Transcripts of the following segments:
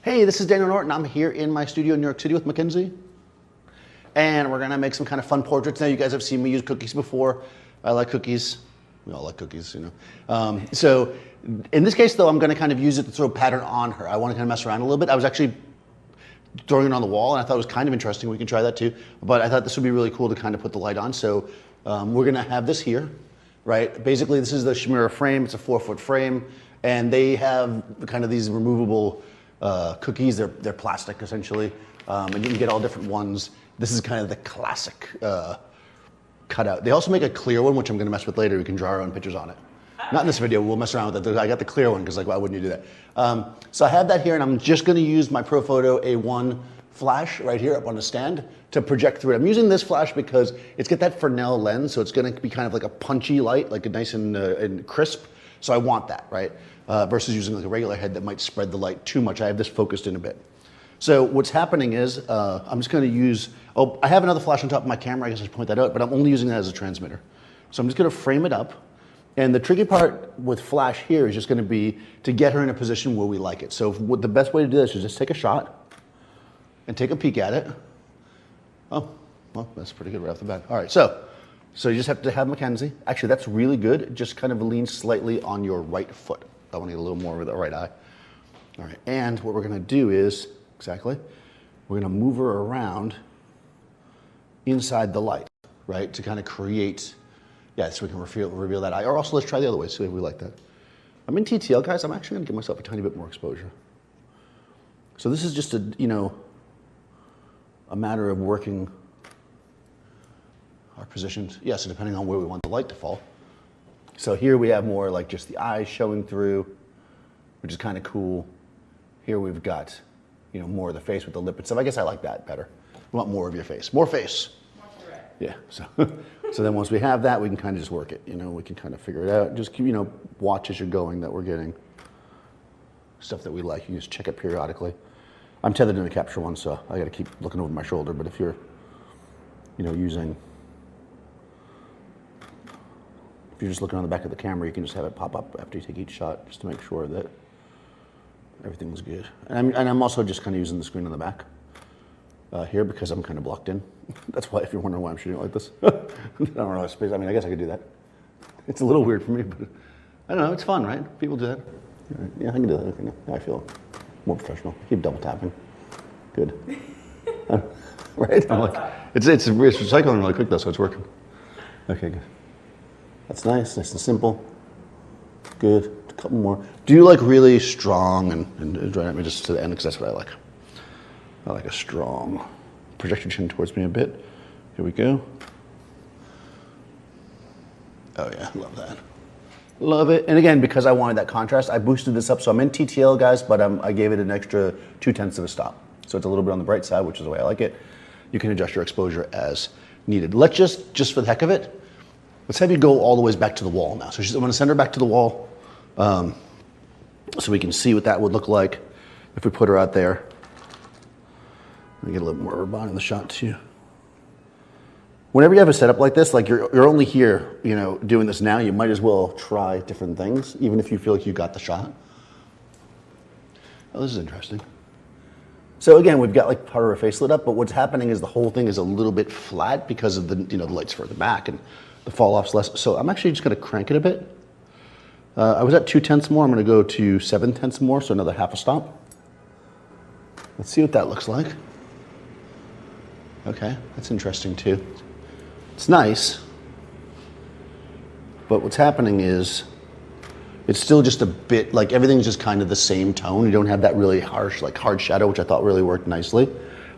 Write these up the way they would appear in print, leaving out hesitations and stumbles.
Hey, this is Daniel Norton. I'm here in my studio in New York City with Mackenzie. And we're gonna make some kind of fun portraits. Now you guys have seen me use cookies before. I like cookies. We all like cookies, you know. So in this case though, I'm gonna kind of use it to throw a pattern on her. I wanna kind of mess around a little bit. I was actually throwing it on the wall and I thought it was kind of interesting. We can try that too. But I thought this would be really cool to kind of put the light on. So we're gonna have this here, right? Basically this is the Shimura frame. It's a 4-foot frame. And they have kind of these removable cookies. They're plastic essentially. And you can get all different ones. This is kind of the classic cutout. They also make a clear one, which I'm gonna mess with later. We can draw our own pictures on it. Not in this video, we'll mess around with it. I got the clear one because like, why wouldn't you do that? So I have that here and I'm just gonna use my Profoto A1 flash right here up on the stand to project through it. I'm using this flash because it's got that Fresnel lens, so it's gonna be kind of like a punchy light, like a nice and crisp. So I want that, right? Versus using like a regular head that might spread the light too much. I have this focused in a bit. So what's happening is, I'm just gonna use, I have another flash on top of my camera, I guess I should point that out, but I'm only using that as a transmitter. So I'm just gonna frame it up. And the tricky part with flash here is just gonna be to get her in a position where we like it. So the best way to do this is just take a shot and take a peek at it. Oh, well, that's pretty good right off the bat. All right, so you just have to have Mackenzie. Actually, that's really good. Just kind of lean slightly on your right foot. I wanna get a little more with the right eye. All right, and what we're gonna do is, we're gonna move her around inside the light, right? To kind of create, yeah, so we can reveal that eye. Or also let's try the other way, see if we like that. I'm in TTL, guys. I'm actually gonna give myself a tiny bit more exposure. So this is just a, you know, a matter of working our positions. Yeah, so depending on where we want the light to fall. So here we have more like just the eyes showing through, which is kind of cool. Here we've got, you know, more of the face with the lip and stuff. I guess I like that better. We want more of your face. More face. Yeah, so then once we have that, we can kind of just work it. You know, we can kind of figure it out. Just, you know, watch as you're going that we're getting stuff that we like. You can just check it periodically. I'm tethered in the capture one, so I got to keep looking over my shoulder. But if you're, you know, if you're just looking on the back of the camera, you can just have it pop up after you take each shot, just to make sure that everything's good. And I'm also just kind of using the screen on the back here because I'm kind of blocked in. That's why, if you're wondering why I'm shooting it like this. I don't know space. I mean, I guess I could do that. It's a little weird for me, but I don't know. It's fun, right? People do that. Right. Yeah, I can do that. Okay, now I feel more professional. Keep double tapping. Good. Right? I'm like, it's recycling really quick though, so it's working. Okay, good. That's nice and simple. Good. A couple more. Do you like really strong and dry at me just to the end because that's what I like. I like a strong. Project your chin towards me a bit. Here we go. Oh yeah, love that. Love it. And again, because I wanted that contrast, I boosted this up. So I'm in TTL, guys, but I gave it an extra 0.2 of a stop. So it's a little bit on the bright side, which is the way I like it. You can adjust your exposure as needed. Let's just for the heck of it, let's have you go all the way back to the wall now. So I'm gonna send her back to the wall so we can see what that would look like if we put her out there. Let me get a little more of her body in the shot too. Whenever you have a setup like this, like you're only here, you know, doing this now, you might as well try different things, even if you feel like you got the shot. Oh, this is interesting. So again, we've got like part of her face lit up, but what's happening is the whole thing is a little bit flat because of the, you know, the light's further back and the fall off's less. So I'm actually just gonna crank it a bit. I was at 0.2 more, I'm gonna go to 0.7 more, so another half a stop. Let's see what that looks like. Okay, that's interesting too. It's nice, but what's happening is it's still just a bit, like everything's just kind of the same tone. You don't have that really harsh, like hard shadow, which I thought really worked nicely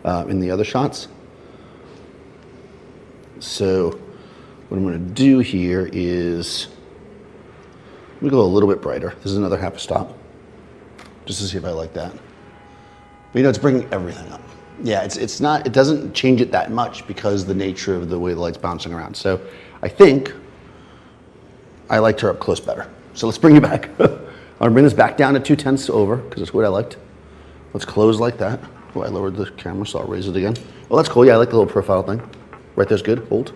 in the other shots. So what I'm gonna do here is, let me go a little bit brighter. This is another half a stop, just to see if I like that. But you know, it's bringing everything up. Yeah, it's not, it doesn't change it that much because the nature of the way the light's bouncing around. So I think I liked her up close better. So let's bring you back. I'm gonna bring this back down to 0.2 over because that's what I liked. Let's close like that. Oh, I lowered the camera, so I'll raise it again. Oh, that's cool. Yeah, I like the little profile thing. Right there's good. Hold.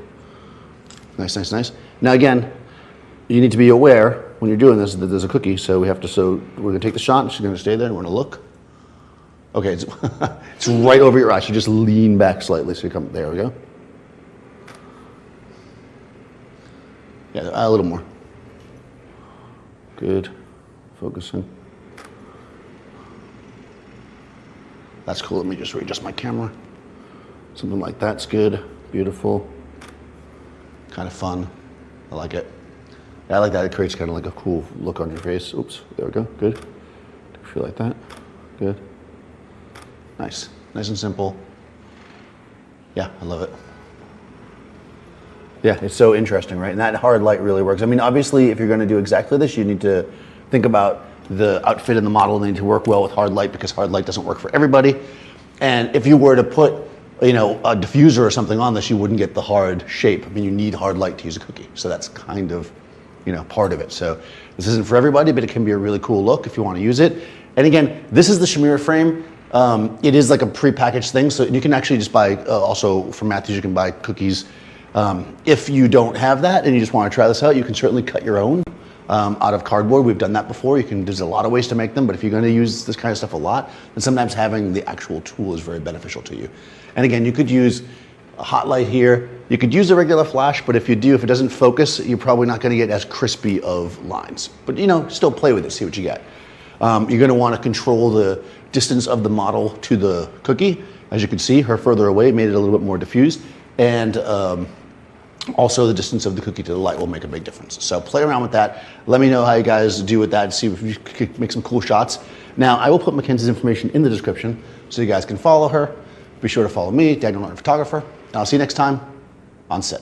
Nice, nice, nice. Now again, you need to be aware when you're doing this that there's a cookie. So we have to. So we're gonna take the shot. She's gonna stay there, and we're gonna look. Okay, it's, it's right over your eyes. You just lean back slightly so you come, there we go. Yeah, a little more. Good, focusing. That's cool, let me just readjust my camera. Something like that's good, beautiful. Kind of fun, I like it. Yeah, I like that, it creates kind of like a cool look on your face. Oops, there we go, good. Do you feel like that? Good. Nice, nice and simple. Yeah, I love it. Yeah, it's so interesting, right? And that hard light really works. I mean, obviously, if you're gonna do exactly this, you need to think about the outfit and the model. They need to work well with hard light because hard light doesn't work for everybody. And if you were to put, you know, a diffuser or something on this, you wouldn't get the hard shape. I mean, you need hard light to use a cookie. So that's kind of, you know, part of it. So this isn't for everybody, but it can be a really cool look if you want to use it. And again, this is the Shamir frame. It is like a prepackaged thing, so you can actually just buy, also from Matthews, you can buy cookies. If you don't have that and you just want to try this out, you can certainly cut your own out of cardboard. We've done that before. There's a lot of ways to make them, but if you're going to use this kind of stuff a lot, then sometimes having the actual tool is very beneficial to you. And again, you could use a hot light here. You could use a regular flash, but if you do, if it doesn't focus, you're probably not going to get as crispy of lines. But you know, still play with it, see what you get. You're going to want to control the distance of the model to the cookie. As you can see, her further away made it a little bit more diffused. And also the distance of the cookie to the light will make a big difference. So play around with that. Let me know how you guys do with that and see if you can make some cool shots. Now, I will put Mackenzie's information in the description so you guys can follow her. Be sure to follow me, Daniel Norton Photographer. And I'll see you next time on set.